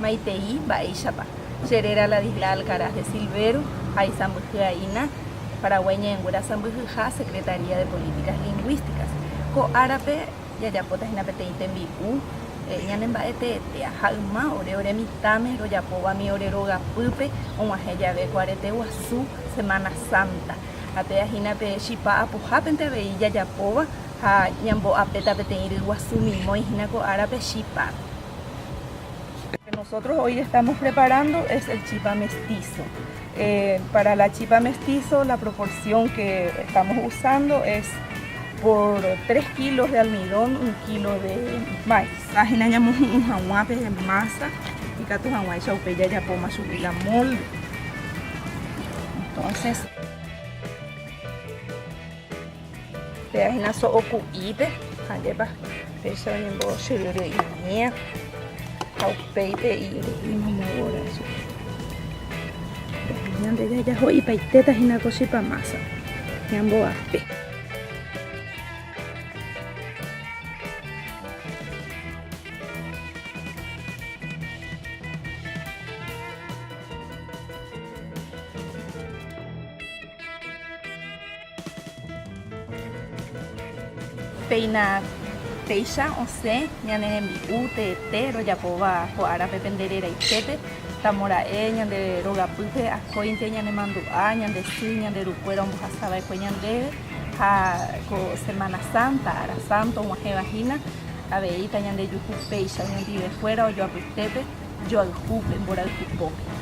Maitei Baishapa, Cherera la Disla Alcaraz de Silvero, Aizambujaina, Paraguaña en Gurazambuja, Secretaría de Políticas Lingüísticas. Co árabe, Yayapota Hinapete Tembiu, Yanembaete, Teajalma, Ore Mitame, Royapoba, mi Oreroga Pupe, Omaheya de Cuarete Guazú, Semana Santa. Atea Hinape Shipa Apujapente Veilla Yapoba, Ha Yambo Apeta Peteir Guazú, Mimo y Hinaco Árabe Shipa. Lo que nosotros hoy estamos preparando es el chipa mestizo. Para la chipa mestizo la proporción que estamos usando es por 3 kilos de almidón, 1 kilo de maíz. Imaginamos un jaguape de masa y que tu jaguape ya podemos subir la molde. Entonces, te imaginas so ocuipe, allá te salen en bolsa y mía. Peite y ahora eso. Yande ya hoy paitetas y una cosita masa. Yambo ape. Peina Teisha, Ose, Ñanen Ute, Royapoba, Joara, Pependerera y Chepe, Tamora, Ñande Rogapupe, Ascointe, Ñane Mandua, Ñande Si, Ñande Rucuera, Mojasaba, Coñande, Semana Santa, Ara Santo, Muajevagina, Aveita, Ñande Yucu Peisha, Ñande de fuera, o yo Aputepe, yo al Jupe, Bora al Jupope.